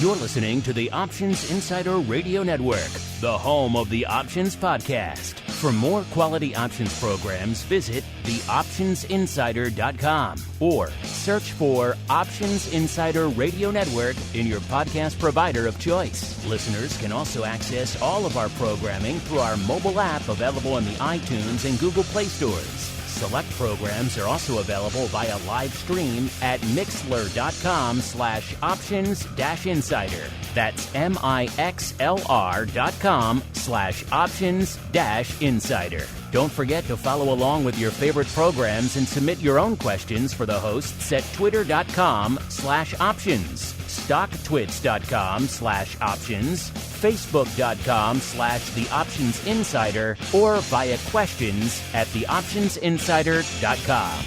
You're listening to the Options Insider Radio Network, the home of the Options Podcast. For more quality options programs, visit theoptionsinsider.com or search for Options Insider Radio Network in your podcast provider of choice. Listeners can also access all of our programming through our mobile app available in the iTunes and Google Play stores. Select programs are also available via live stream at mixlr.com/options-insider. That's mixlr.com/options-insider. Don't forget to follow along with your favorite programs and submit your own questions for the hosts at twitter.com/options, stocktwits.com/options, facebook.com/theoptionsinsider, or via questions at theoptionsinsider.com.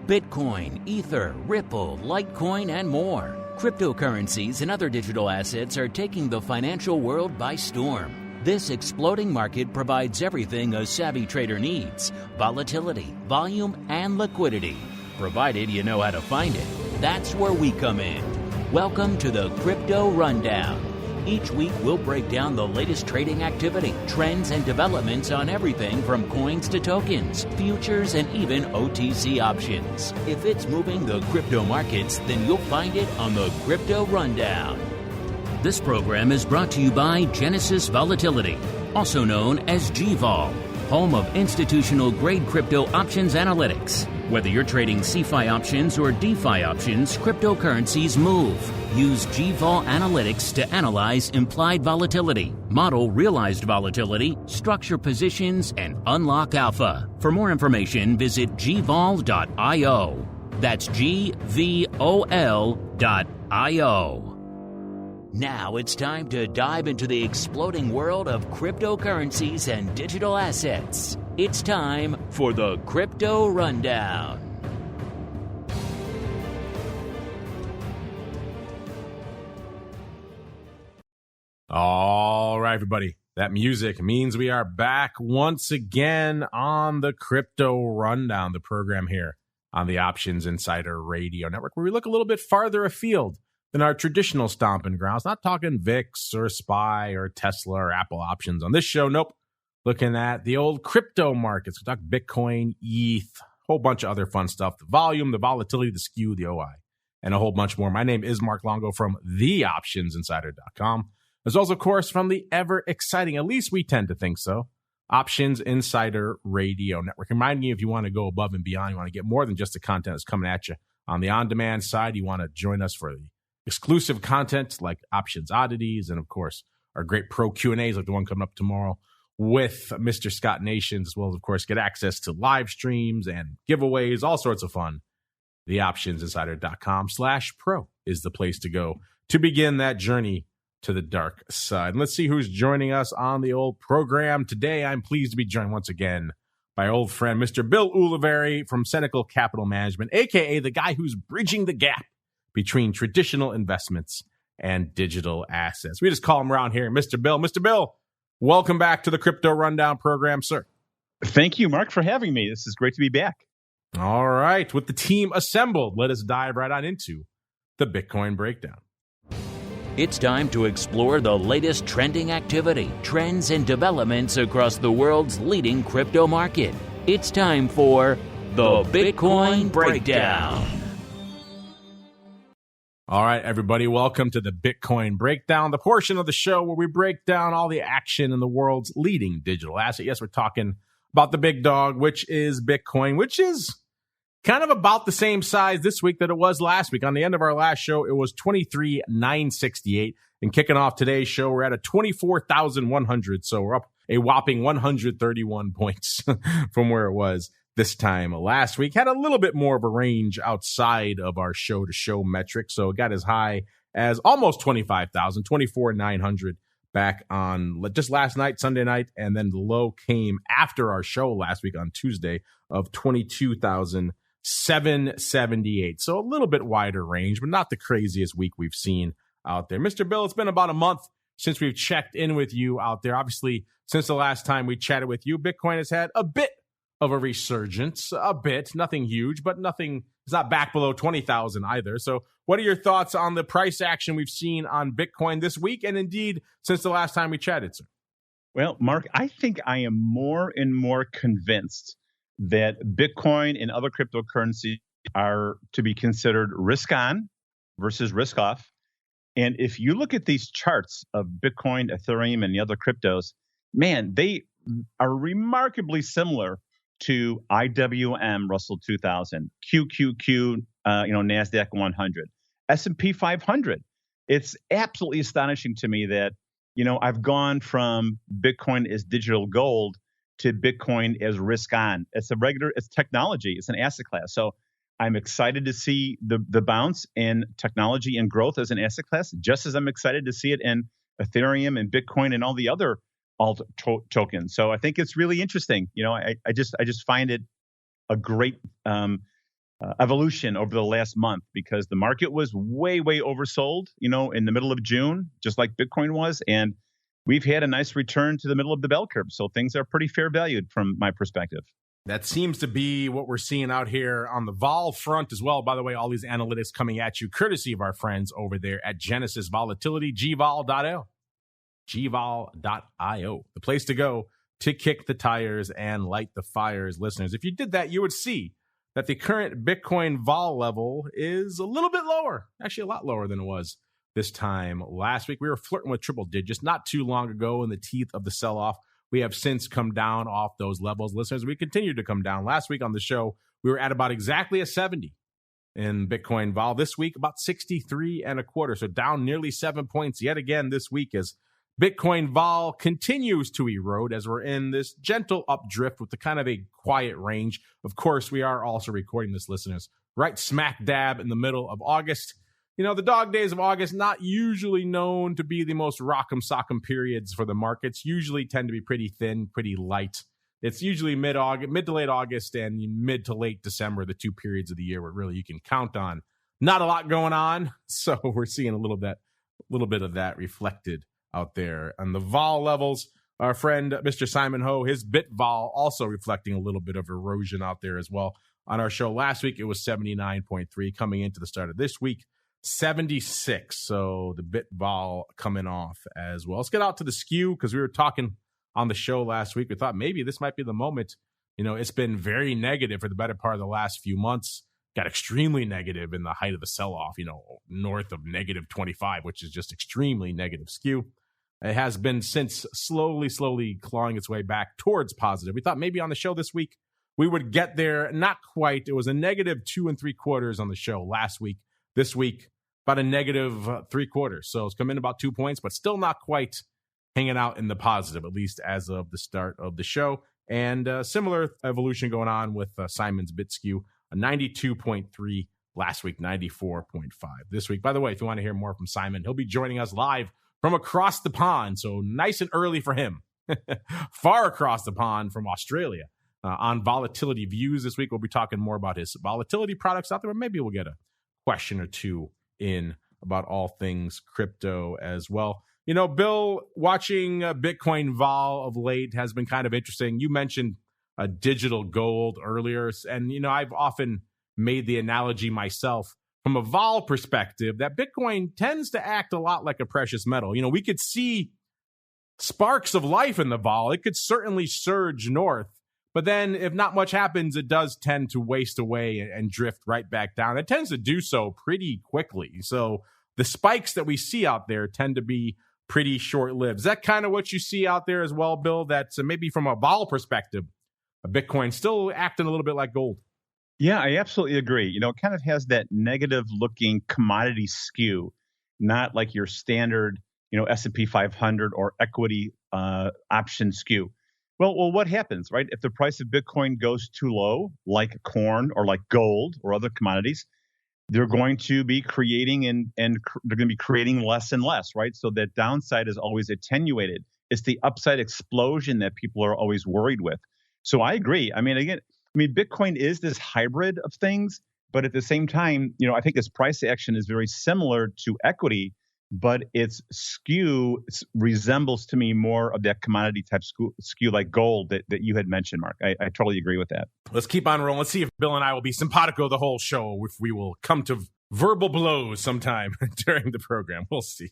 Bitcoin, Ether, Ripple, Litecoin, and more. Cryptocurrencies and other digital assets are taking the financial world by storm. This exploding market provides everything a savvy trader needs: volatility, volume, and liquidity. Provided you know how to find it. That's where we come in. Welcome to the Crypto Rundown. Each week, we'll break down the latest trading activity, trends, and developments on everything from coins to tokens, futures, and even OTC options. If it's moving the crypto markets, then you'll find it on the Crypto Rundown. This program is brought to you by Genesis Volatility, also known as GVol, home of institutional-grade crypto options analytics. Whether you're trading CeFi options or DeFi options, cryptocurrencies move. Use GVol Analytics to analyze implied volatility, model realized volatility, structure positions, and unlock alpha. For more information, visit gvol.io. That's GVOL.io. Now it's time to dive into the exploding world of cryptocurrencies and digital assets. It's time for the Crypto Rundown. All right, everybody. That music means we are back once again on the Crypto Rundown, the program here on the Options Insider Radio Network, where we look a little bit farther afield than our traditional stomping grounds. Not talking VIX or SPY or Tesla or Apple options on this show. Nope. Looking at the old crypto markets. We talk Bitcoin, ETH, a whole bunch of other fun stuff. The volume, the volatility, the skew, the OI, and a whole bunch more. My name is Mark Longo from theoptionsinsider.com. As well as, of course, from the ever exciting, at least we tend to think so, Options Insider Radio Network. Reminding you, if you want to go above and beyond, you want to get more than just the content that's coming at you on the on-demand side, you want to join us for the exclusive content like Options Oddities and, of course, our great pro Q&As like the one coming up tomorrow with Mr. Scott Nations, as well as, of course, get access to live streams and giveaways, all sorts of fun. TheOptionsInsider.com/pro is the place to go to begin that journey to the dark side. And let's see who's joining us on the old program today. I'm pleased to be joined once again by old friend, Mr. Bill Ulivieri from Cenacle Capital Management, a.k.a. the guy who's bridging the gap between traditional investments and digital assets. We just call him around here Mr. Bill. Mr. Bill, welcome back to the Crypto Rundown program, sir. Thank you, Mark, for having me. This is great to be back. All right. With the team assembled, let us dive right on into the Bitcoin breakdown. It's time to explore the latest trending activity, trends, and developments across the world's leading crypto market. It's time for the Bitcoin Breakdown. All right, everybody, welcome to the Bitcoin Breakdown, the portion of the show where we break down all the action in the world's leading digital asset. Yes, we're talking about the big dog, which is Bitcoin, which is kind of about the same size this week that it was last week. On the end of our last show, it was 23,968. And kicking off today's show, we're at a 24,100. So we're up a whopping 131 points from where it was this time last week. Had a little bit more of a range outside of our show-to-show metric. So it got as high as almost 25,000, 24,900 back on just last night, Sunday night. And then the low came after our show last week on Tuesday of 22,778. So a little bit wider range, but not the craziest week we've seen out there. Mr. Bill, it's been about a month since we've checked in with you out there. Obviously, since the last time we chatted with you, Bitcoin has had a bit of a resurgence, a bit, nothing huge, but nothing, it's not back below 20,000 either. So what are your thoughts on the price action we've seen on Bitcoin this week and indeed since the last time we chatted, sir? Well, Mark, I think I am more and more convinced that Bitcoin and other cryptocurrencies are to be considered risk on versus risk off. And if you look at these charts of Bitcoin, Ethereum, and the other cryptos, man, they are remarkably similar to IWM Russell 2000, QQQ, NASDAQ 100, S&P 500. It's absolutely astonishing to me that, I've gone from Bitcoin as digital gold to Bitcoin as risk on. It's technology. It's an asset class. So I'm excited to see the bounce in technology and growth as an asset class, just as I'm excited to see it in Ethereum and Bitcoin and all the other alt tokens. So I think it's really interesting. I just find it a great evolution over the last month because the market was way oversold, in the middle of June, just like Bitcoin was. And we've had a nice return to the middle of the bell curve. So things are pretty fair valued from my perspective. That seems to be what we're seeing out here on the vol front as well. By the way, all these analytics coming at you courtesy of our friends over there at Genesis Volatility, gvol.io. gvol.io, the place to go to kick the tires and light the fires. Listeners, if you did that, you would see that the current Bitcoin vol level is a little bit lower, actually a lot lower than it was this time last week. We were flirting with triple digits not too long ago in the teeth of the sell-off. We have since come down off those levels. Listeners, we continue to come down. Last week on the show, we were at about exactly a 70 in Bitcoin vol. This week, about 63 and a quarter. So down nearly 7 points yet again this week as Bitcoin vol continues to erode as we're in this gentle updrift with the kind of a quiet range. Of course, we are also recording this, listeners, right smack dab in the middle of August. The dog days of August, not usually known to be the most rock'em sock'em periods for the markets, usually tend to be pretty thin, pretty light. It's usually mid to late August and mid to late December, the two periods of the year where really you can count on not a lot going on. So we're seeing a little bit of that reflected out there. On the vol levels, our friend Mr. Simon Ho, his bit vol also reflecting a little bit of erosion out there as well. On our show last week, it was 79.3. Coming into the start of this week, 76. So the bit vol coming off as well. Let's get out to the skew because we were talking on the show last week. We thought maybe this might be the moment. It's been very negative for the better part of the last few months. Got extremely negative in the height of the sell-off, north of negative 25, which is just extremely negative skew. It has been since slowly clawing its way back towards positive. We thought maybe on the show this week we would get there. Not quite. It was a negative 2 3/4 on the show last week. This week, about a negative 3/4. So it's come in about 2 points, but still not quite hanging out in the positive, at least as of the start of the show. And similar evolution going on with Simon's bit skew, a 92.3 last week, 94.5 this week. By the way, if you want to hear more from Simon, he'll be joining us live from across the pond, so nice and early for him. Far across the pond from Australia on Volatility Views this week. We'll be talking more about his volatility products out there, but maybe we'll get a question or two in about all things crypto as well. Bill, watching Bitcoin vol of late has been kind of interesting. You mentioned digital gold earlier, and, I've often made the analogy myself from a vol perspective that Bitcoin tends to act a lot like a precious metal. We could see sparks of life in the vol. It could certainly surge north, but then if not much happens, it does tend to waste away and drift right back down. It tends to do so pretty quickly. So the spikes that we see out there tend to be pretty short-lived. Is that kind of what you see out there as well, Bill? That's maybe from a vol perspective, Bitcoin still acting a little bit like gold. Yeah, I absolutely agree. It kind of has that negative looking commodity skew, not like your standard, S&P 500 or equity option skew. Well, what happens, right? If the price of Bitcoin goes too low, like corn or like gold or other commodities, they're going to be creating and they're going to be creating less and less, right? So that downside is always attenuated. It's the upside explosion that people are always worried with. So I agree. Bitcoin is this hybrid of things, but at the same time, I think its price action is very similar to equity but its skew resembles to me more of that commodity type skew like gold that you had mentioned, Mark. I totally agree with that. Let's keep on rolling. Let's see if Bill and I will be simpatico the whole show, if we will come to verbal blows sometime during the program. We'll see.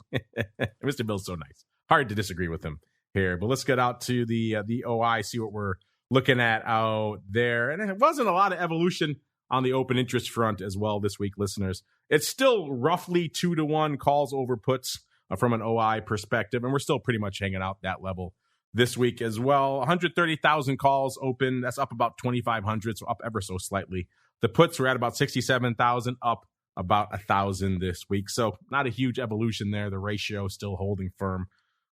Mr. Bill's so nice. Hard to disagree with him here. But let's get out to the OI, see what we're looking at out there. And it wasn't a lot of evolution on the open interest front as well this week, listeners. It's still roughly 2-to-1 calls over puts from an OI perspective, and we're still pretty much hanging out that level this week as well. 130,000 calls open. That's up about 2,500, so up ever so slightly. The puts were at about 67,000, up about 1,000 this week. So not a huge evolution there. The ratio still holding firm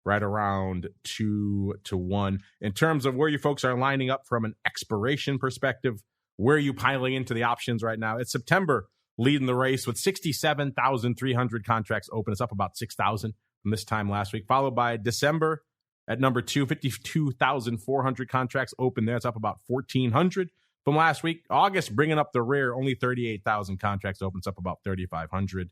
right around 2-to-1. In terms of where you folks are lining up from an expiration perspective, where are you piling into the options right now? It's September leading the race with 67,300 contracts open. It's up about 6,000 from this time last week, followed by December at number 2, 52,400 contracts open there. It's up about 1,400 from last week. August bringing up the rear, only 38,000 contracts open. It's up about 3,500.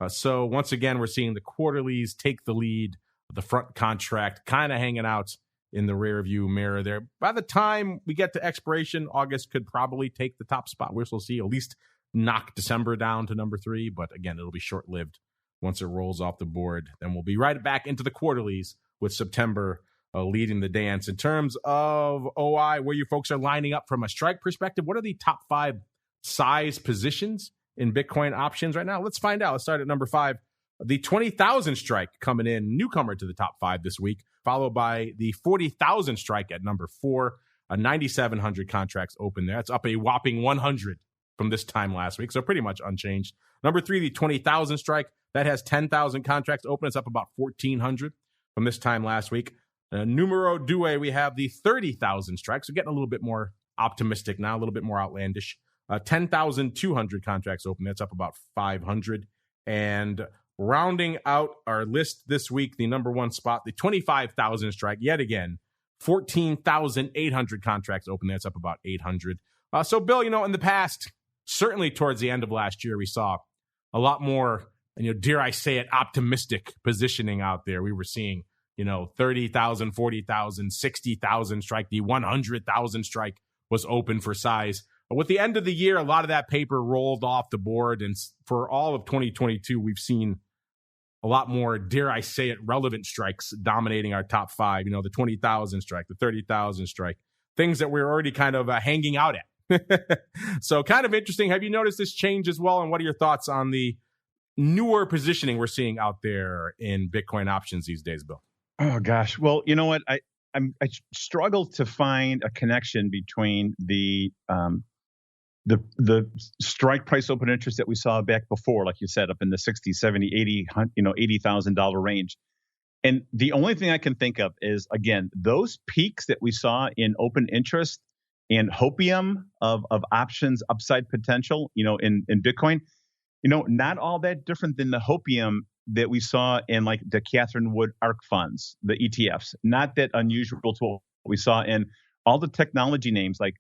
So once again, we're seeing the quarterlies take the lead. The front contract kind of hanging out in the rear view mirror there. By the time we get to expiration, August could probably take the top spot. We'll see, at least knock December down to number 3. But again, it'll be short-lived once it rolls off the board. Then we'll be right back into the quarterlies with September leading the dance. In terms of OI, where you folks are lining up from a strike perspective, what are the top 5 size positions in Bitcoin options right now? Let's find out. Let's start at number 5. The 20,000 strike coming in, newcomer to the top 5 this week, followed by the 40,000 strike at number 4, 9,700 contracts open there. That's up a whopping 100 from this time last week, so pretty much unchanged. Number 3, the 20,000 strike, that has 10,000 contracts open. It's up about 1,400 from this time last week. Numero 2, we have the 30,000 strike, so getting a little bit more optimistic now, a little bit more outlandish. 10,200 contracts open. That's up about 500. And rounding out our list this week, the number 1 spot, the 25,000 strike, yet again, 14,800 contracts open. That's up about 800. So, Bill, in the past, certainly towards the end of last year, we saw a lot more, dare I say it, optimistic positioning out there. We were seeing, 30,000, 40,000, 60,000 strike. The 100,000 strike was open for size. But with the end of the year, a lot of that paper rolled off the board. And for all of 2022, we've seen a lot more, dare I say it, relevant strikes dominating our top 5. The 20,000 strike, the 30,000 strike, things that we're already kind of hanging out at. So kind of interesting. Have you noticed this change as well? And what are your thoughts on the newer positioning we're seeing out there in Bitcoin options these days, Bill? Oh, gosh. Well, you know what? I struggle to find a connection between the strike price open interest that we saw back before, like you said, up in the 60, 70, 80, $80,000 range. And the only thing I can think of is, again, those peaks that we saw in open interest and hopium of options upside potential, in Bitcoin, not all that different than the hopium that we saw in like the Catherine Wood ARK funds, the ETFs. Not that unusual to what we saw in all the technology names like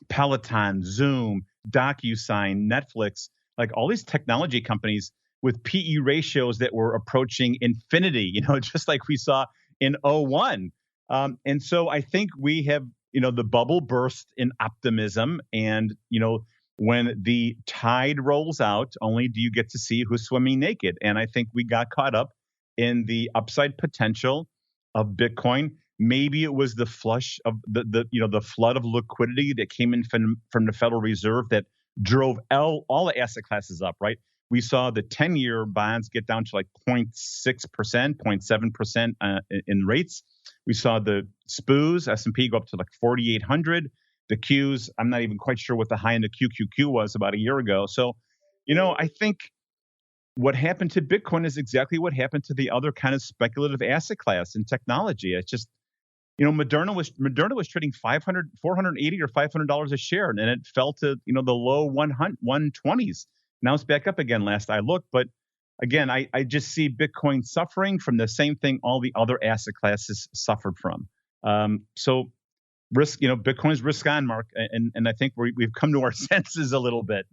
Peloton, Zoom, DocuSign, Netflix, like all these technology companies with PE ratios that were approaching infinity, just like we saw in 01. And so I think we have, the bubble burst in optimism. And, when the tide rolls out, only do you get to see who's swimming naked. And I think we got caught up in the upside potential of Bitcoin. Maybe it was the flush of the flood of liquidity that came in from the Federal Reserve that drove all the asset classes up, right? We saw the 10-year bonds get down to like 0.6%, 0.7% in rates. We saw the SPOs, S&P, go up to like 4,800. The Qs, I'm not even quite sure what the high end of QQQ was about a year ago. So, I think what happened to Bitcoin is exactly what happened to the other kind of speculative asset class in technology. It's just, Moderna was trading $480 or $500 a share, and it fell to, the low 120s. Now it's back up again last I looked. But again, I just see Bitcoin suffering from the same thing all the other asset classes suffered from. So risk, Bitcoin's risk on, Mark. And I think we've come to our senses a little bit.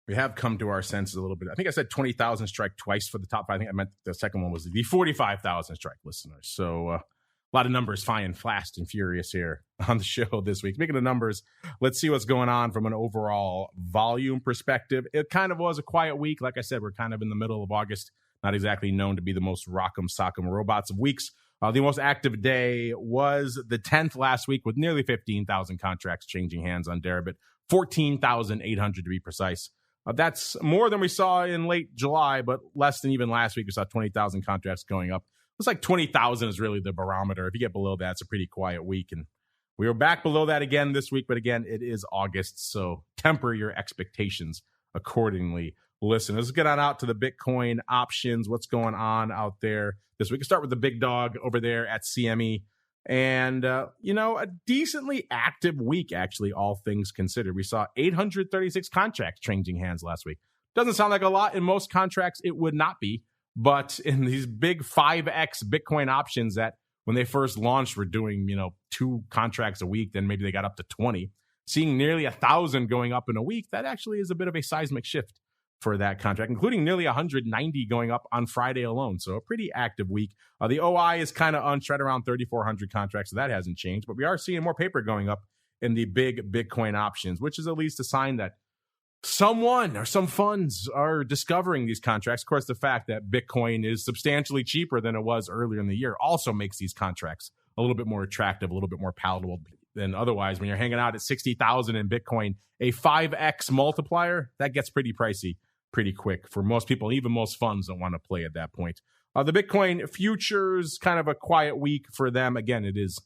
We have come to our senses a little bit. I think I said 20,000 strike twice for the top 5. I think I meant the second one was the 45,000 strike listeners. So a lot of numbers flying fast and furious here on the show this week. Speaking of numbers, let's see what's going on from an overall volume perspective. It kind of was a quiet week. Like I said, we're kind of in the middle of August, not exactly known to be the most rock'em sock'em robots of weeks. The most active day was the 10th last week with nearly 15,000 contracts changing hands on Deribit, 14,800 to be precise. That's more than we saw in late July, but less than even last week. We saw 20,000 contracts going up. It's like 20,000 is really the barometer. If you get below that, it's a pretty quiet week. And we were back below that again this week. But again, it is August, so temper your expectations accordingly. Listen, let's get on out to the Bitcoin options. What's going on out there this week? We'll start with the big dog over there at CME. And, a decently active week, actually, all things considered. We saw 836 contracts changing hands last week. Doesn't sound like a lot. In most contracts, it would not be. But in these big 5X Bitcoin options that when they first launched were doing, 2 contracts a week, then maybe they got up to 20. Seeing nearly 1,000 going up in a week, that actually is a bit of a seismic shift for that contract, including nearly 190 going up on Friday alone. So a pretty active week. The OI is kind of right around 3,400 contracts, so that hasn't changed. But we are seeing more paper going up in the big Bitcoin options, which is at least a sign that someone or some funds are discovering these contracts. Of course, the fact that Bitcoin is substantially cheaper than it was earlier in the year also makes these contracts a little bit more attractive, a little bit more palatable than otherwise. When you're hanging out at 60,000 in Bitcoin, a 5X multiplier, that gets pretty pricey pretty quick for most people. Even most funds don't want to play at that point. The Bitcoin futures, kind of a quiet week for them. Again, it is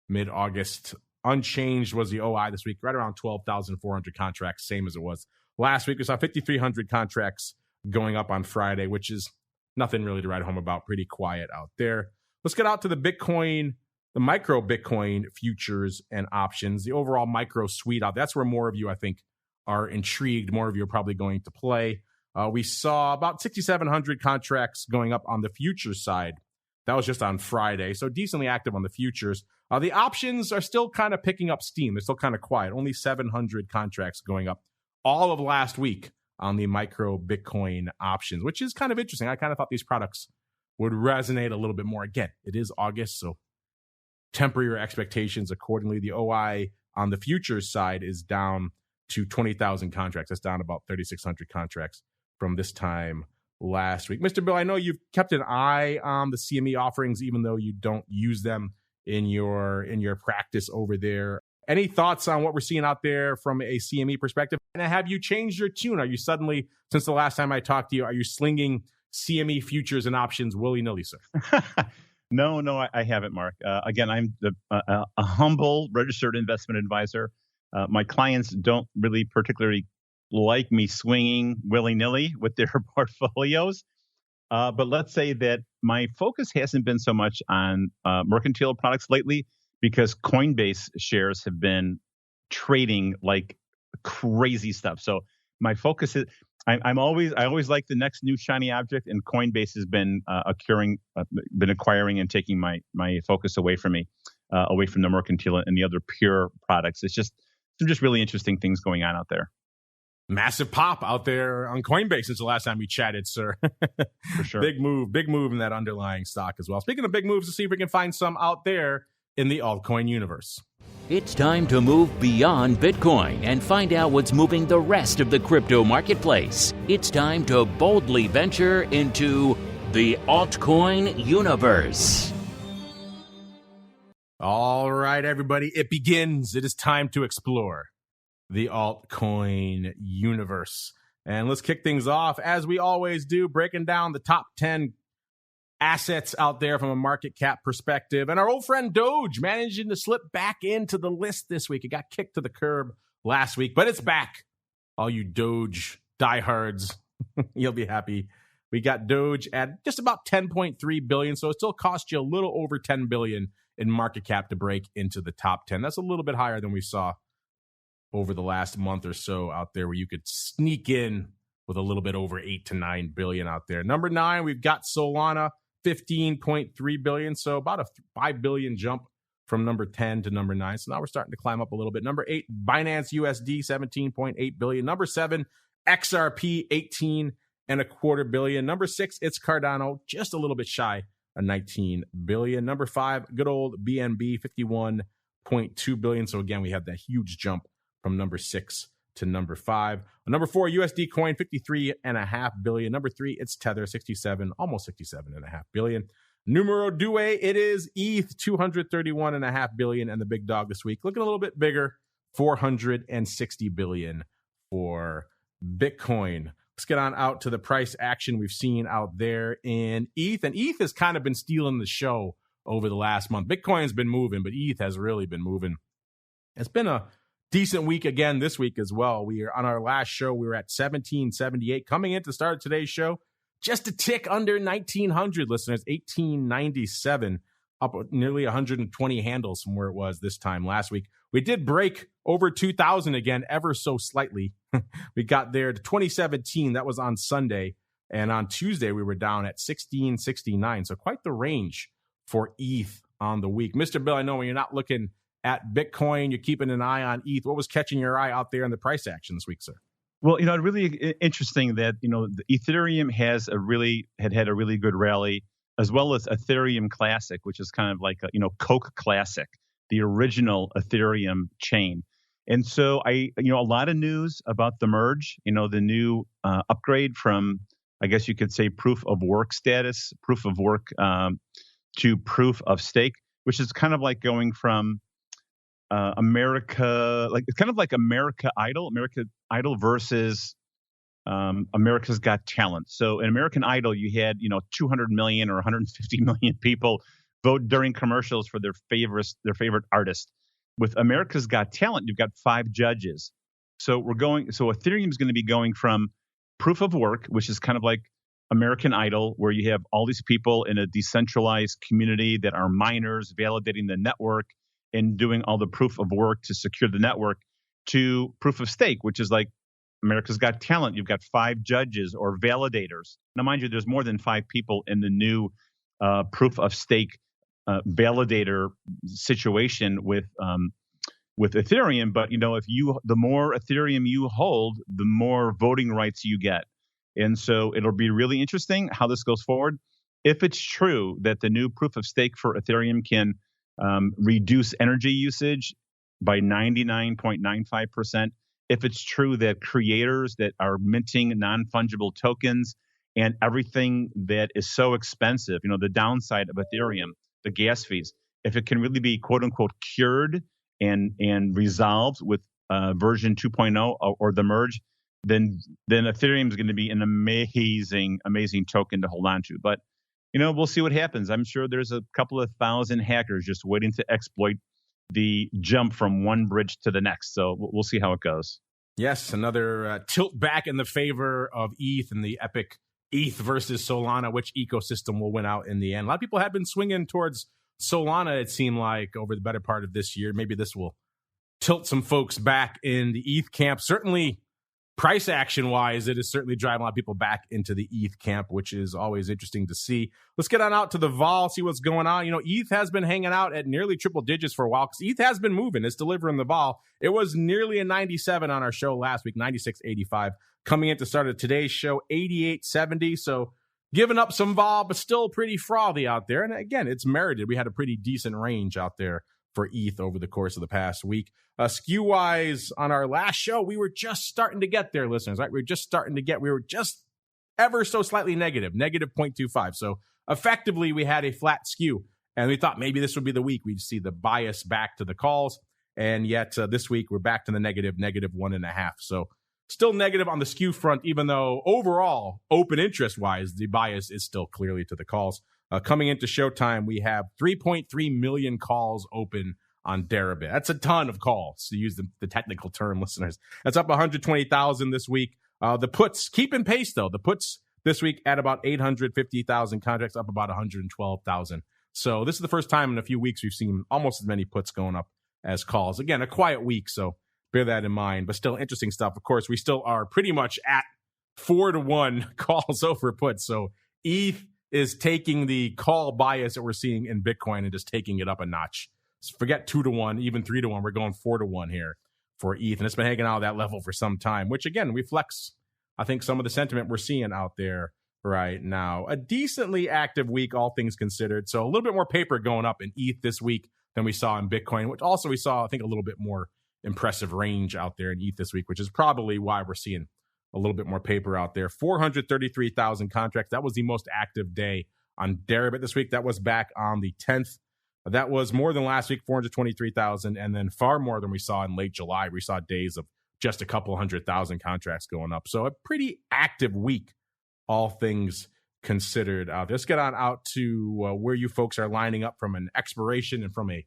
mid-August. Unchanged was the OI this week, right around 12,400 contracts, same as it was last week. We saw 5,300 contracts going up on Friday, which is nothing really to write home about. Pretty quiet out there. Let's get out to the Bitcoin, the micro Bitcoin futures and options, the overall micro suite out. That's where more of you, I think, are intrigued. More of you are probably going to play. We saw about 6,700 contracts going up on the futures side. That was just on Friday, so decently active on the futures. The options are still kind of picking up steam. They're still kind of quiet. Only 700 contracts going up all of last week on the micro Bitcoin options, which is kind of interesting. I kind of thought these products would resonate a little bit more. Again, it is August, so temper your expectations accordingly. The OI on the futures side is down to 20,000 contracts. That's down about 3,600 contracts from this time last week. Mr. Bill, I know you've kept an eye on the CME offerings, even though you don't use them in your practice over there. Any thoughts on what we're seeing out there from a CME perspective? And have you changed your tune? Are you suddenly, since the last time I talked to you, are you slinging CME futures and options willy-nilly, sir? No, I haven't, Mark. Again, I'm a humble registered investment advisor. My clients don't really particularly like me swinging willy-nilly with their portfolios. But let's say that my focus hasn't been so much on mercantile products lately because Coinbase shares have been trading like crazy stuff. So my focus is I always like the next new shiny object, and Coinbase has been acquiring and taking my focus away from me, away from the mercantile and the other pure products. It's just some really interesting things going on out there. Massive pop out there on Coinbase since the last time we chatted, sir. For sure. Big move in that underlying stock as well. Speaking of big moves, let's see if we can find some out there in the altcoin universe. It's time to move beyond Bitcoin and find out what's moving the rest of the crypto marketplace. It's time to boldly venture into the altcoin universe. All right, everybody, it begins. It is time to explore the altcoin universe. And let's kick things off, as we always do, breaking down the top 10 assets out there from a market cap perspective. And our old friend Doge managing to slip back into the list this week. It got kicked to the curb last week, but it's back. All you Doge diehards, you'll be happy. We got Doge at just about 10.3 billion, so it still cost you a little over 10 billion in market cap to break into the top 10. That's a little bit higher than we saw over the last month or so out there, where you could sneak in with a little bit over 8 to 9 billion out there. Number 9, we've got Solana, 15.3 billion. So about a 5 billion jump from number 10 to number 9. So now we're starting to climb up a little bit. Number 8, Binance USD, 17.8 billion. Number 7, XRP, 18.25 billion. Number 6, it's Cardano, just a little bit shy of 19 billion. Number 5, good old BNB, 51.2 billion. So again, we have that huge jump from number 6 to number 5. Number 4, USD Coin, 53.5 billion. Number 3, it's Tether, 67, almost 67.5 billion. Numero due, it is ETH, 231.5 billion. And the big dog this week, looking a little bit bigger, 460 billion for Bitcoin. Let's get on out to the price action we've seen out there in ETH. And ETH has kind of been stealing the show over the last month. Bitcoin's been moving, but ETH has really been moving. It's been a decent week again this week as well. We are on our last show, we were at 1778. Coming in to start today's show, just a tick under 1900 listeners, 1897, up nearly 120 handles from where it was this time last week. We did break over 2000 again, ever so slightly. We got there to 2017. That was on Sunday. And on Tuesday, we were down at 1669. So quite the range for ETH on the week. Mr. Bill, I know when you're not looking at Bitcoin, you're keeping an eye on ETH. What was catching your eye out there in the price action this week, sir? Well, really interesting that, the Ethereum had a really good rally, as well as Ethereum Classic, which is kind of like Coke Classic, the original Ethereum chain. And so a lot of news about the merge, the new upgrade from, I guess you could say, proof of work status, proof of work to proof of stake, which is kind of like going from America, it's kind of like America Idol versus America's Got Talent. So in American Idol, you had 200 million or 150 million people vote during commercials for their favorite artist. With America's Got Talent, you've got 5 judges. So Ethereum is going to be going from proof of work, which is kind of like American Idol, where you have all these people in a decentralized community that are miners validating the network and doing all the proof of work to secure the network, to proof of stake, which is like America's Got Talent. You've got 5 judges or validators. Now, mind you, there's more than 5 people in the new proof of stake validator situation with Ethereum. But the more Ethereum you hold, the more voting rights you get. And so it'll be really interesting how this goes forward. If it's true that the new proof of stake for Ethereum can reduce energy usage by 99.95%. If it's true that creators that are minting non-fungible tokens and everything that is so expensive, the downside of Ethereum, the gas fees, if it can really be quote unquote cured and resolved with version 2.0 or the merge, then Ethereum is going to be an amazing token to hold on to. But we'll see what happens. I'm sure there's a couple of thousand hackers just waiting to exploit the jump from one bridge to the next. So we'll see how it goes. Yes, another tilt back in the favor of ETH and the epic ETH versus Solana. Which ecosystem will win out in the end? A lot of people have been swinging towards Solana, it seemed like, over the better part of this year. Maybe this will tilt some folks back in the ETH camp. Certainly, price action wise, it is certainly driving a lot of people back into the ETH camp, which is always interesting to see. Let's get on out to the vol, see what's going on. ETH has been hanging out at nearly triple digits for a while because ETH has been moving. It's delivering the vol. It was nearly a 97 on our show last week, 96.85. Coming into start of today's show, 88.70. So giving up some vol, but still pretty frothy out there. And again, it's merited. We had a pretty decent range out there for ETH over the course of the past week. Skew-wise, on our last show, we were just starting to get there, listeners, right? We were just ever so slightly negative 0.25. So effectively, we had a flat skew. And we thought maybe this would be the week we'd see the bias back to the calls. And yet this week, we're back to the negative 1.5. So still negative on the skew front, even though overall, open interest-wise, the bias is still clearly to the calls. Coming into showtime, we have 3.3 million calls open on Deribit. That's a ton of calls, to use the technical term, listeners. That's up 120,000 this week. The puts keep in pace, though. The puts this week at about 850,000 contracts, up about 112,000. So this is the first time in a few weeks we've seen almost as many puts going up as calls. Again, a quiet week, so bear that in mind. But still interesting stuff. Of course, we still are pretty much at 4-to-1 calls over puts. So ETH is taking the call bias that we're seeing in Bitcoin and just taking it up a notch. So forget 2-to-1, even 3-to-1. We're going 4-to-1 here for ETH. And it's been hanging out at that level for some time, which again reflects I think, some of the sentiment we're seeing out there right now. A decently active week, all things considered. So a little bit more paper going up in ETH this week than we saw in Bitcoin, which also we saw, I think, a little bit more impressive range out there in ETH this week, which is probably why we're seeing a little bit more paper out there. 433,000 contracts. That was the most active day on Deribit this week. That was back on the 10th. That was more than last week, 423,000, and then far more than we saw in late July. We saw days of just a couple 100,000 contracts going up. So a pretty active week, all things considered. Let's get on out to where you folks are lining up from an expiration and from a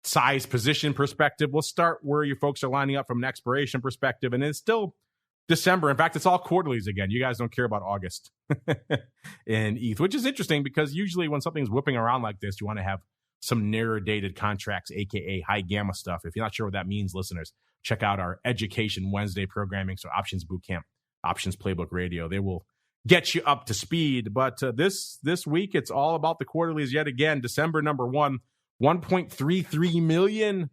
size position perspective. We'll start where you folks are lining up from an expiration perspective, and it's still December. In fact, it's all quarterlies again. You guys don't care about August in ETH, which is interesting because usually when something's whipping around like this, you want to have some narrow dated contracts, aka high gamma stuff. If you're not sure what that means, listeners, check out our Education Wednesday programming. So Options Bootcamp, Options Playbook Radio. They will get you up to speed. But this week, it's all about the quarterlies yet again. December number 1.33 million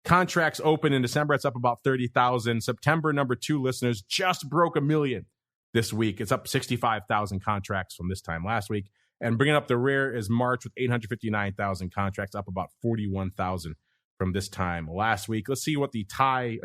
contracts open in December. It's up about 30,000. September number 2, listeners, just broke 1 million this week. It's up 65,000 contracts from this time last week. And bringing up the rear is March with 859,000 contracts, up about 41,000 from this time last week. Let's see what the tie.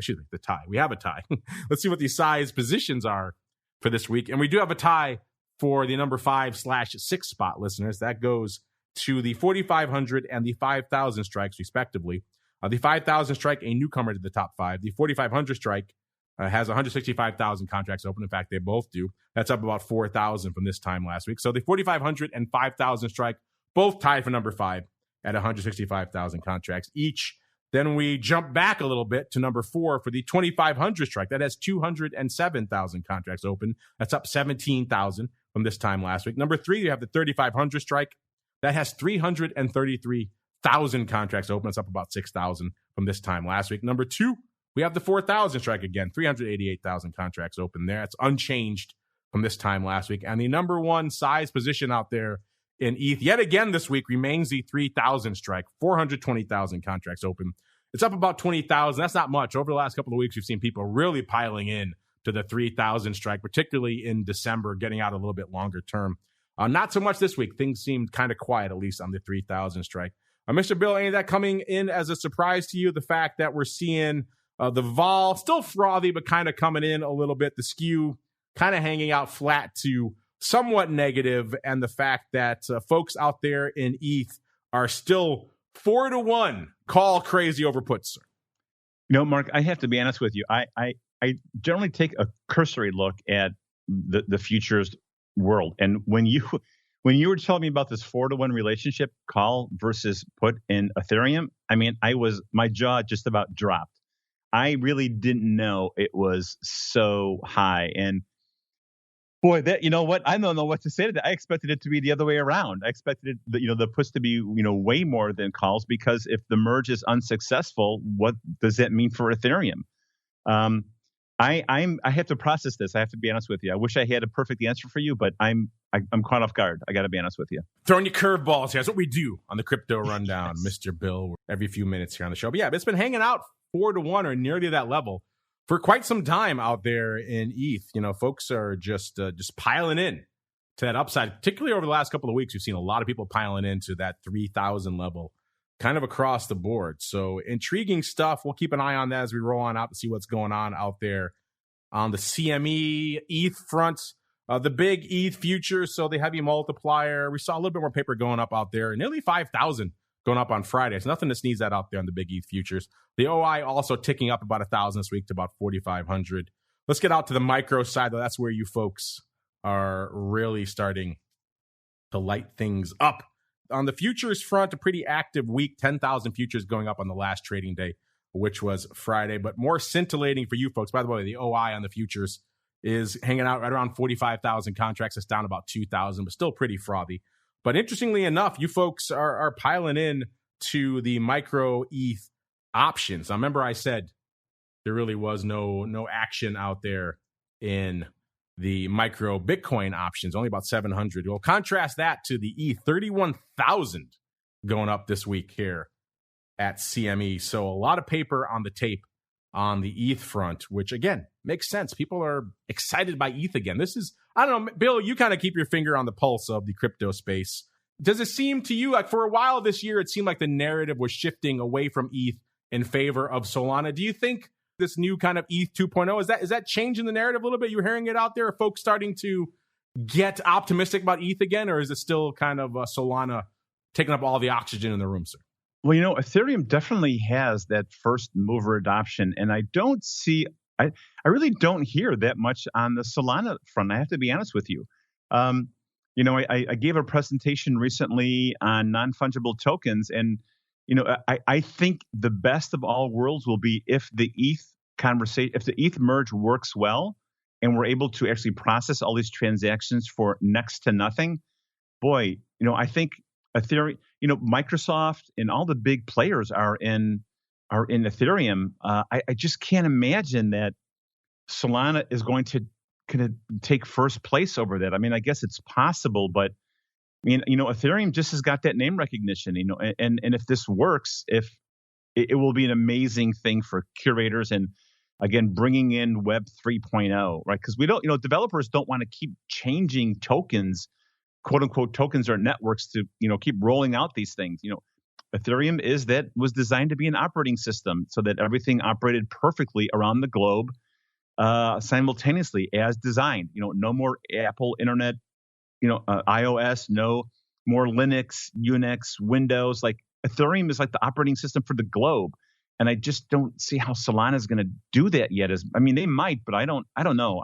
We have a tie. Let's see what the size positions are for this week. And we do have a tie for the number 5/6 spot, listeners. That goes to the 4,500 and the 5,000 strikes, respectively. The 5,000 strike, a newcomer to the top 5. The 4,500 strike has 165,000 contracts open. In fact, they both do. That's up about 4,000 from this time last week. So the 4,500 and 5,000 strike, both tied for number 5 at 165,000 contracts each. Then we jump back a little bit to number 4 for the 2,500 strike. That has 207,000 contracts open. That's up 17,000 from this time last week. Number 3, you have the 3,500 strike. That has 333,000 contracts open. It's up about 6,000 from this time last week. Number 2, we have the 4,000 strike again, 388,000 contracts open there. It's unchanged from this time last week. And the number 1 size position out there in ETH yet again this week remains the 3,000 strike, 420,000 contracts open. It's up about 20,000. That's not much. Over the last couple of weeks, we've seen people really piling in to the 3,000 strike, particularly in December, getting out a little bit longer term. Not so much this week. Things seemed kind of quiet, at least on the 3,000 strike. Mr. Bill, any of that coming in as a surprise to you? The fact that we're seeing the vol still frothy, but kind of coming in a little bit. The skew kind of hanging out flat to somewhat negative, and the fact that folks out there in ETH are still 4-1 call crazy over puts, sir. Mark, I have to be honest with you. I generally take a cursory look at the futures world, and when you were telling me about this 4-1 relationship, call versus put in Ethereum, I mean, my jaw just about dropped. I really didn't know it was so high. And boy, that, you know what? I don't know what to say to that. I expected it to be the other way around. I expected the puts to be, way more than calls, because if the merge is unsuccessful, what does that mean for Ethereum? I have to process this. I have to be honest with you. I wish I had a perfect answer for you, but I'm caught off guard. I got to be honest with you. Throwing you curveballs here. That's what we do on the Crypto Rundown, yes. Mr. Bill, every few minutes here on the show. But yeah, it's been hanging out 4-1 or nearly that level for quite some time out there in ETH. Folks are just piling in to that upside, particularly over the last couple of weeks. We've seen a lot of people piling into that 3,000 level kind of across the board. So intriguing stuff. We'll keep an eye on that as we roll on out to see what's going on out there on the CME ETH front. The big ETH futures, so the heavy multiplier. We saw a little bit more paper going up out there, nearly 5,000 going up on Friday. It's nothing to sneeze at out there on the big ETH futures. The OI also ticking up about 1,000 this week to about 4,500. Let's get out to the micro side, though. That's where you folks are really starting to light things up. On the futures front, a pretty active week. 10,000 futures going up on the last trading day, which was Friday. But more scintillating for you folks. By the way, the OI on the futures is hanging out right around 45,000 contracts. It's down about 2,000, but still pretty frothy. But interestingly enough, you folks are piling in to the micro ETH options. Now, remember I said there really was no action out there in the micro Bitcoin options, only about 700. Well, contrast that to the ETH, 31,000 going up this week here at CME. So a lot of paper on the tape on the ETH front, which again makes sense. People are excited by ETH again. This is, I don't know, Bill, you kind of keep your finger on the pulse of the crypto space. Does it seem to you like for a while this year, it seemed like the narrative was shifting away from ETH in favor of Solana? Do you think this new kind of ETH 2.0, is that changing the narrative a little bit? You're hearing it out there. Are folks starting to get optimistic about ETH again, or is it still kind of Solana taking up all the oxygen in the room, sir? Well, Ethereum definitely has that first mover adoption, and I really don't hear that much on the Solana front. I have to be honest with you. I gave a presentation recently on non-fungible tokens, and I think the best of all worlds will be if the ETH merge works well, and we're able to actually process all these transactions for next to nothing. Boy, I think Ethereum, Microsoft and all the big players are in Ethereum. I just can't imagine that Solana is going to kind of take first place over that. I mean, I guess it's possible, but Ethereum just has got that name recognition, and if this works, if it will be an amazing thing for curators and again, bringing in Web 3.0, right? Because we don't, developers don't want to keep changing tokens, quote unquote tokens or networks to, keep rolling out these things. Ethereum was designed to be an operating system so that everything operated perfectly around the globe simultaneously as designed. No more Apple Internet, iOS, no more Linux, Unix, Windows. Like Ethereum is like the operating system for the globe. And I just don't see how Solana is going to do that yet. They might, but I don't know.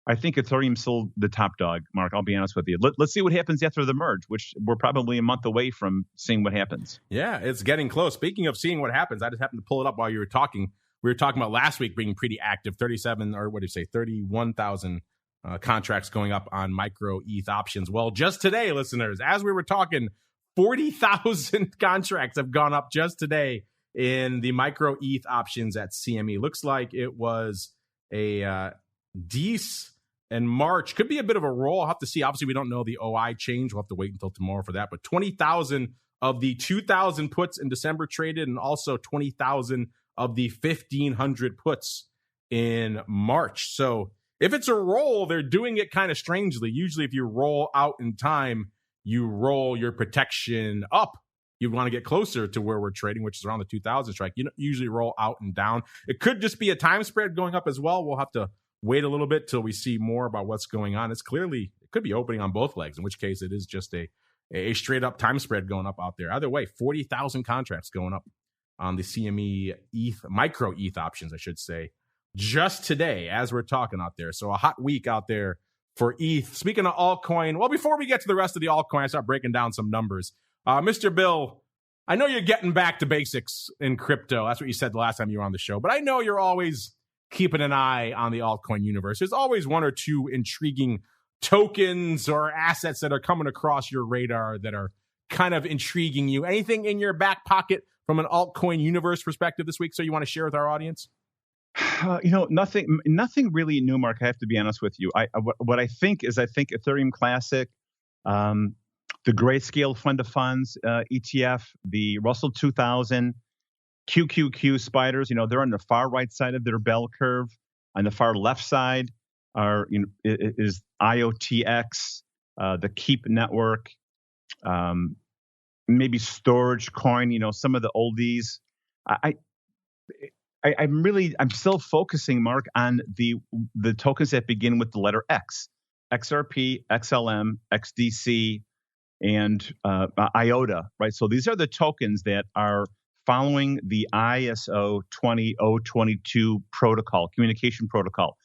I think Ethereum's still the top dog, Mark. I'll be honest with you. Let's see what happens after the merge, which we're probably a month away from seeing what happens. Yeah, it's getting close. Speaking of seeing what happens, I just happened to pull it up while you were talking. We were talking about last week being pretty active, 31,000 contracts going up on micro ETH options. Well, just today, listeners, as we were talking, 40,000 contracts have gone up just today in the micro ETH options at CME. Looks like it was a Dece in March. Could be a bit of a roll. I'll have to see. Obviously, we don't know the OI change. We'll have to wait until tomorrow for that. But 20,000 of the 2,000 puts in December traded, and also 20,000 of the 1,500 puts in March. So if it's a roll, they're doing it kind of strangely. Usually, if you roll out in time, you roll your protection up. You want to get closer to where we're trading, which is around the 2,000 strike. You don't usually roll out and down. It could just be a time spread going up as well. We'll have to wait a little bit till we see more about what's going on. It could be opening on both legs, in which case it is just a straight up time spread going up out there. Either way, 40,000 contracts going up on the CME ETH, micro ETH options, I should say, just today as we're talking out there. So a hot week out there for ETH. Speaking of altcoin, well, before we get to the rest of the altcoin, I start breaking down some numbers. Mr. Bill, I know you're getting back to basics in crypto. That's what you said the last time you were on the show. But I know you're always keeping an eye on the altcoin universe. There's always one or two intriguing tokens or assets that are coming across your radar that are kind of intriguing you. Anything in your back pocket from an altcoin universe perspective this week, so you want to share with our audience? Nothing really new, Mark. I have to be honest with you. What I think Ethereum Classic, the Grayscale Fund of Funds ETF, the Russell 2000, QQQ spiders. They're on the far right side of their bell curve. On the far left side is IOTX, the Keep network, maybe Storage Coin. Some of the oldies. I'm still focusing, Mark, on the tokens that begin with the letter X, XRP, XLM, XDC, and IOTA, right? So these are the tokens that are following the ISO 20022 protocol, communication protocol.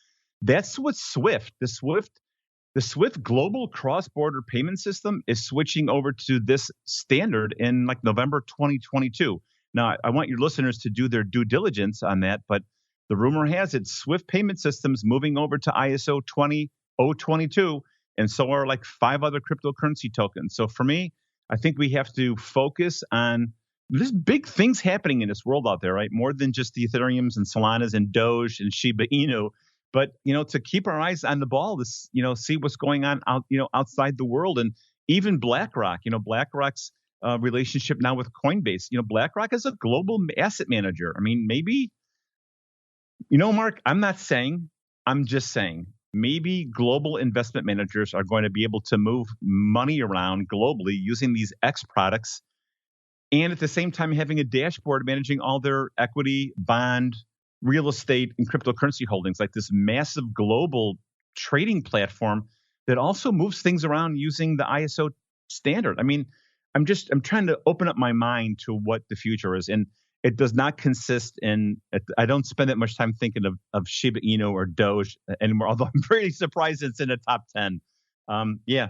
That's what SWIFT, the SWIFT global cross-border payment system is switching over to this standard in like November 2022. Now, I want your listeners to do their due diligence on that, but the rumor has it SWIFT payment systems moving over to ISO 20022, and so are like 5 other cryptocurrency tokens. So for me, I think we have to focus on there's big things happening in this world out there, right? More than just the Ethereums and Solanas and Doge and Shiba Inu, but to keep our eyes on the ball, to see what's going on outside the world, and even BlackRock. BlackRock's relationship now with Coinbase. BlackRock is a global asset manager. I mean, maybe Mark, I'm not saying, I'm just saying maybe global investment managers are going to be able to move money around globally using these X products, and at the same time having a dashboard managing all their equity, bond, real estate, and cryptocurrency holdings, like this massive global trading platform that also moves things around using the ISO standard. I mean, I'm trying to open up my mind to what the future is. And it does not consist in, I don't spend that much time thinking of Shiba Inu or Doge anymore, although I'm very surprised it's in the top 10.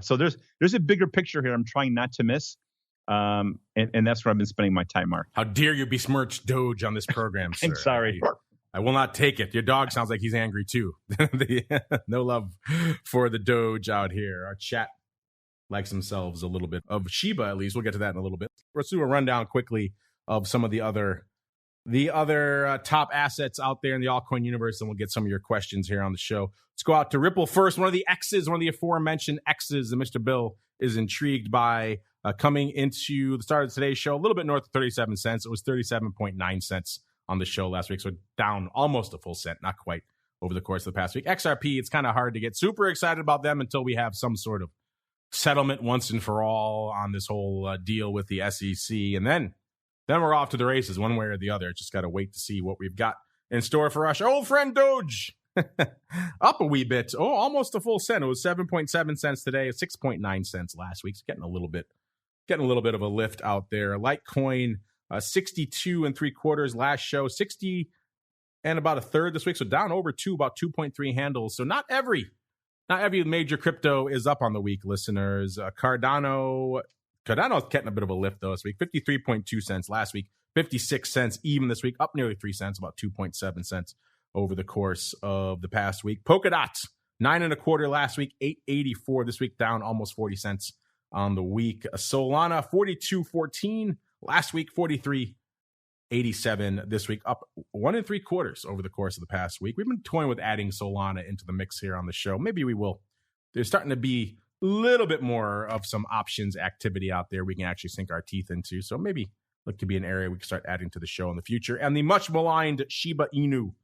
So there's a bigger picture here I'm trying not to miss. And that's where I've been spending my time, Mark. How dare you besmirch Doge on this program, sir? I'm sorry. I will not take it. Your dog sounds like he's angry too. No love for the Doge out here. Our chat likes themselves a little bit of Shiba, at least. We'll get to that in a little bit. Let's do a rundown quickly of some of the other top assets out there in the altcoin universe, and we'll get some of your questions here on the show. Let's go out to Ripple first. One of the aforementioned X's that Mr. Bill is intrigued by coming into the start of today's show, a little bit north of 37 cents. It was 37.9 cents on the show last week, so down almost a full cent, not quite, over the course of the past week. XRP, it's kind of hard to get super excited about them until we have some sort of settlement once and for all on this whole deal with the SEC, and then we're off to the races one way or the other. Just got to wait to see what we've got in store for us. Our old friend Doge, up a wee bit. Oh, almost a full cent. It was 7.7 cents today, 6.9 cents last week. It's getting a little bit of a lift out there. Litecoin, 62 3/4 last show, 60 and about a third this week. So down over about 2.3 handles. So not every major crypto is up on the week, listeners. Cardano's getting a bit of a lift, though, this week. 53.2 cents last week, 56 cents even this week, up nearly 3 cents, about 2.7 cents over the course of the past week. Polkadot, 9 1/4 last week, 8.84 this week, down almost 40 cents on the week. Solana, 42.14 last week, 43.87 this week, up 1 3/4 over the course of the past week. We've been toying with adding Solana into the mix here on the show. Maybe we will. There's starting to be a little bit more of some options activity out there we can actually sink our teeth into. So maybe look to be an area we can start adding to the show in the future. And the much maligned Shiba Inu,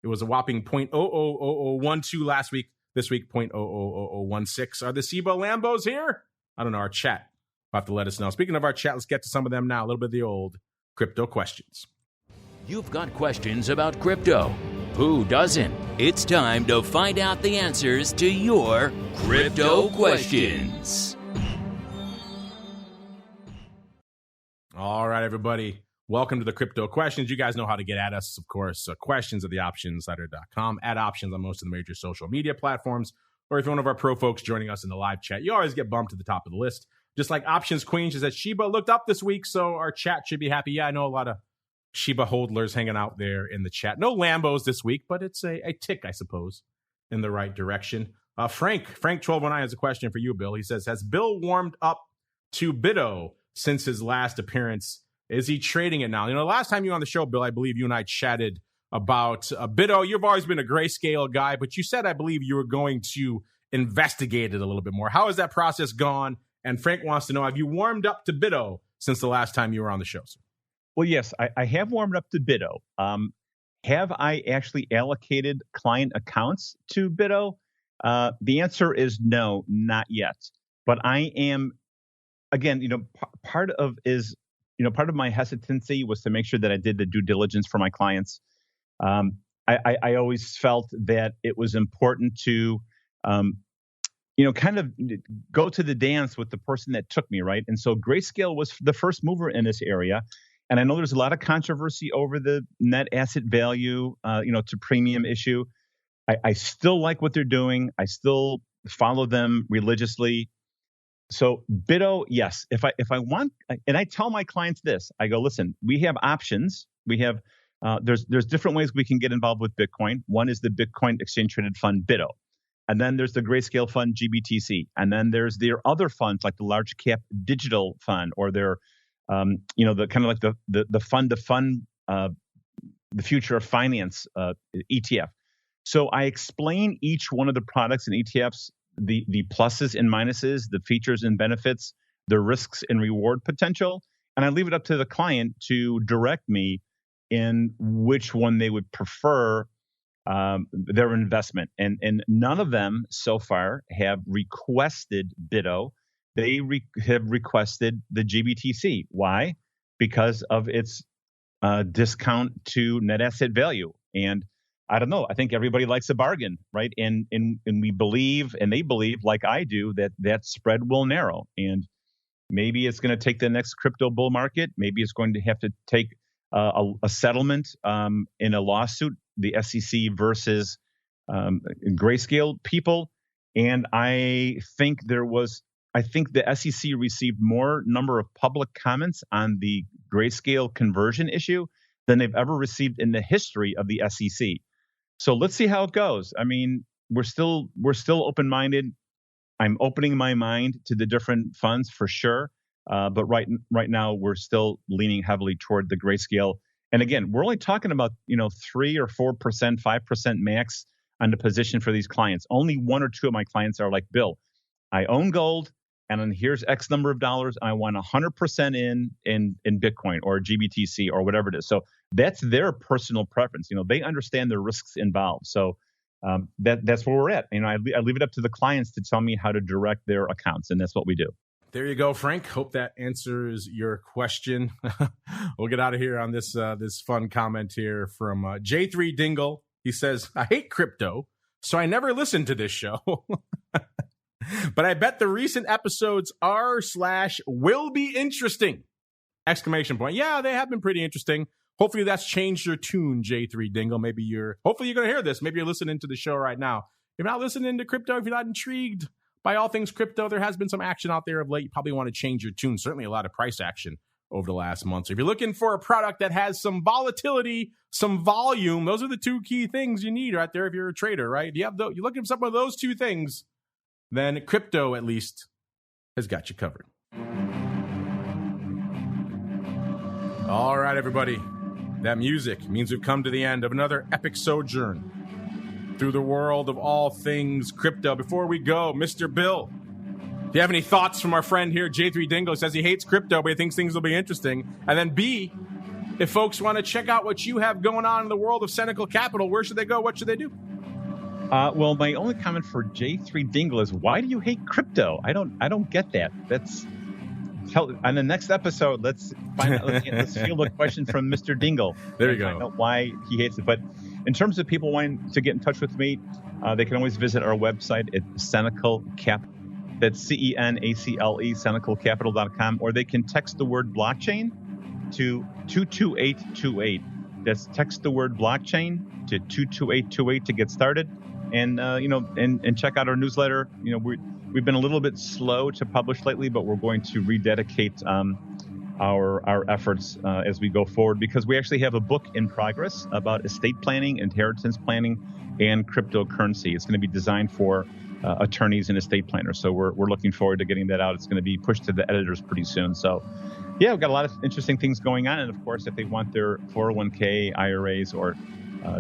it was a whopping 0.00012 last week. This week, 0.00016. Are the Shiba Lambos here? I don't know. Our chat will have to let us know. Speaking of our chat, let's get to some of them now. A little bit of the old crypto questions. You've got questions about crypto. Who doesn't? It's time to find out the answers to your crypto questions. All right, everybody. Welcome to the crypto questions. You guys know how to get at us, of course. Questions at theoptionsinsider.com, at options on most of the major social media platforms, or if you're one of our pro folks joining us in the live chat, you always get bumped to the top of the list. Just like Options Queen, she says Shiba looked up this week, so our chat should be happy. Yeah, I know a lot of Shiba hodlers hanging out there in the chat. No Lambos this week, but it's a tick, I suppose, in the right direction. Frank 1219 has a question for you, Bill. He says, has Bill warmed up to Bito since his last appearance? Is he trading it now? You know, last time you were on the show, Bill, I believe you and I chatted about Bito. You've always been a grayscale guy, but you said, I believe, you were going to investigate it a little bit more. How has that process gone? And Frank wants to know, have you warmed up to Bito since the last time you were on the show, sir? Well, yes, I have warmed up to Bito. Have I actually allocated client accounts to Bito? The answer is no, not yet. But I am, again, part of my hesitancy was to make sure that I did the due diligence for my clients. I always felt that it was important to, kind of go to the dance with the person that took me, right? And so Grayscale was the first mover in this area. And I know there's a lot of controversy over the net asset value, to premium issue. I still like what they're doing. I still follow them religiously. So Bito, yes. If I want, and I tell my clients this, I go, listen, we have options. We have, there's different ways we can get involved with Bitcoin. One is the Bitcoin exchange traded fund Bito. And then there's the Grayscale fund GBTC. And then there's their other funds like the large cap digital fund, or their the kind of like the fund to fund, the future of finance ETF. So I explain each one of the products and ETFs, the pluses and minuses, the features and benefits, the risks and reward potential, and I leave it up to the client to direct me in which one they would prefer their investment. And none of them so far have requested Bito. They have requested the GBTC. Why? Because of its discount to net asset value. And I don't know. I think everybody likes a bargain, right? And we believe, and they believe, like I do, that spread will narrow. And maybe it's going to take the next crypto bull market. Maybe it's going to have to take a settlement in a lawsuit, the SEC versus Grayscale people. And I think the SEC received more number of public comments on the Grayscale conversion issue than they've ever received in the history of the SEC. So let's see how it goes. I mean, we're still open-minded. I'm opening my mind to the different funds for sure. But right now we're still leaning heavily toward the Grayscale. And again, we're only talking about 3 or 4%, 5% max on the position for these clients. Only 1 or 2 of my clients are like, Bill, I own gold, and then here's X number of dollars. I want 100% in Bitcoin or GBTC or whatever it is. So that's their personal preference. They understand the risks involved. So that's where we're at. I leave it up to the clients to tell me how to direct their accounts, and that's what we do. There you go, Frank. Hope that answers your question. We'll get out of here on this fun comment here from J3 Dingle. He says, I hate crypto, so I never listened to this show. But I bet the recent episodes are/will be interesting! ! Yeah, they have been pretty interesting. Hopefully that's changed your tune, J3 Dingle. Hopefully you're going to hear this. Maybe you're listening to the show right now. If you're not listening to crypto, if you're not intrigued by all things crypto, there has been some action out there of late. You probably want to change your tune. Certainly a lot of price action over the last month. So if you're looking for a product that has some volatility, some volume, those are the 2 key things you need right there if you're a trader, right? You're looking for some of those 2 things, then crypto at least has got you covered. All right, everybody. That music means we've come to the end of another epic sojourn through the world of all things crypto. Before we go, Mr. Bill, do you have any thoughts from our friend here, J3 Dingo? Says he hates crypto, but he thinks things will be interesting. And then B, if folks want to check out what you have going on in the world of Cenacle Capital, where should they go? What should they do? Well, my only comment for J3 Dingle is, why do you hate crypto? I don't get that. On the next episode, let's find out. Let's field a question from Mr. Dingle. There you go. Find out why he hates it. But in terms of people wanting to get in touch with me, they can always visit our website at Cenacle Cap. That's CENACLE, CenacleCapital.com, or they can text the word blockchain to 22828. That's text the word blockchain to 22828 to get started. And and check out our newsletter. We've been a little bit slow to publish lately, but we're going to rededicate our efforts as we go forward, because we actually have a book in progress about estate planning, inheritance planning, and cryptocurrency. It's going to be designed for attorneys and estate planners. So we're looking forward to getting that out. It's going to be pushed to the editors pretty soon. So yeah, we've got a lot of interesting things going on. And of course, if they want their 401k, IRAs, or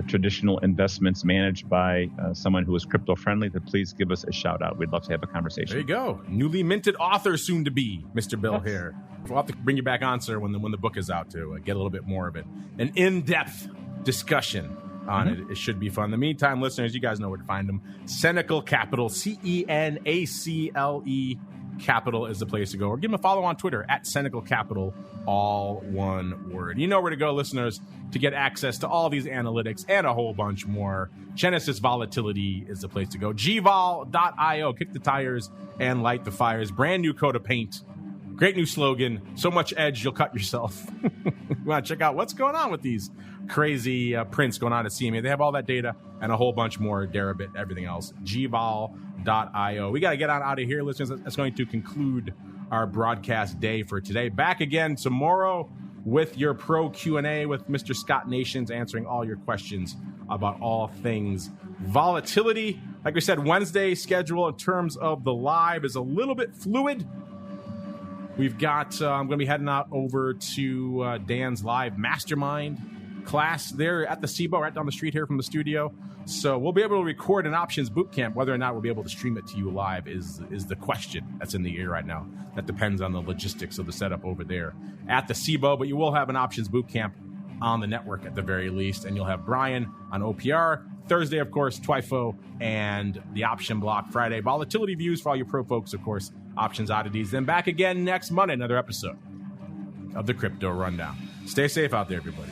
traditional investments managed by someone who is crypto friendly, then please give us a shout out. We'd love to have a conversation. There you go. Newly minted author soon to be, Mr. Bill here. We'll have to bring you back on, sir, when the book is out to get a little bit more of it. An in-depth discussion on it. It should be fun. In the meantime, listeners, you guys know where to find them. Cenacle Capital, CENACLE Capital is the place to go. Or give them a follow on Twitter at Cenacle Capital, all one word. You know where to go, listeners, to get access to all these analytics and a whole bunch more. Genesis Volatility is the place to go. gvol.io. Kick the tires and light the fires. Brand new coat of paint. Great new slogan. So much edge, you'll cut yourself. You want to check out what's going on with these crazy prints going on at CME. They have all that data and a whole bunch more, Deribit, everything else. gvol.io. We got to get on out of here, listeners. That's going to conclude our broadcast day for today. Back again tomorrow with your pro Q&A with Mr. Scott Nations, answering all your questions about all things volatility. Like we said, Wednesday schedule in terms of the live is a little bit fluid. We've got, I'm going to be heading out over to Dan's live mastermind class there at the SIBO, right down the street here from the studio. So we'll be able to record an options boot camp. Whether or not we'll be able to stream it to you live is the question that's in the air right now. That depends on the logistics of the setup over there at the SIBO. But you will have an options boot camp on the network at the very least. And you'll have Brian on OPR. Thursday, of course, TWIFO and the option block. Friday, volatility views for all you pro folks, of course, options oddities. Then back again next Monday, another episode of the Crypto Rundown. Stay safe out there, everybody.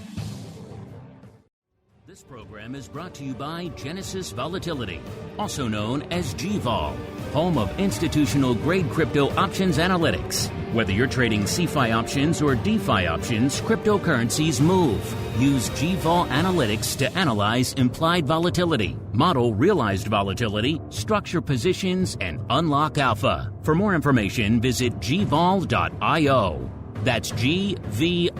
This program is brought to you by Genesis Volatility, also known as GVol, home of institutional-grade crypto options analytics. Whether you're trading CeFi options or DeFi options, cryptocurrencies move. Use GVol Analytics to analyze implied volatility, model realized volatility, structure positions, and unlock alpha. For more information, visit gvol.io. That's GVOL.io.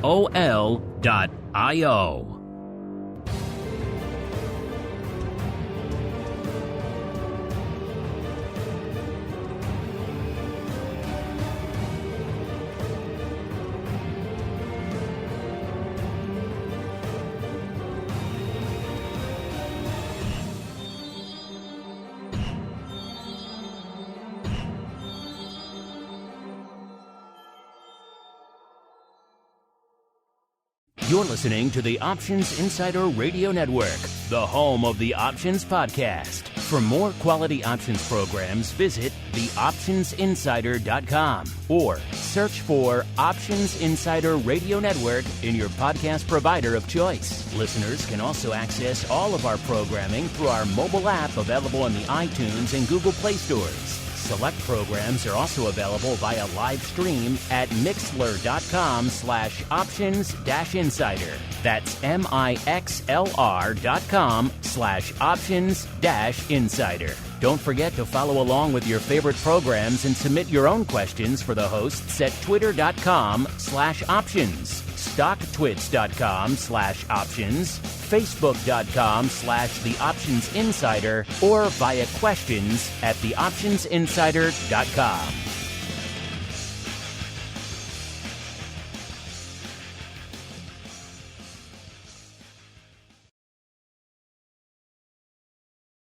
You're listening to the Options Insider Radio Network, the home of the Options Podcast. For more quality options programs, visit theoptionsinsider.com or search for Options Insider Radio Network in your podcast provider of choice. Listeners can also access all of our programming through our mobile app available in the iTunes and Google Play stores. Select programs are also available via live stream at mixlr.com/options-insider. That's mixlr.com/options-insider. Don't forget to follow along with your favorite programs and submit your own questions for the hosts at twitter.com/options, stocktwits.com/options, facebook.com/theoptionsinsider, or via questions at theoptionsinsider.com.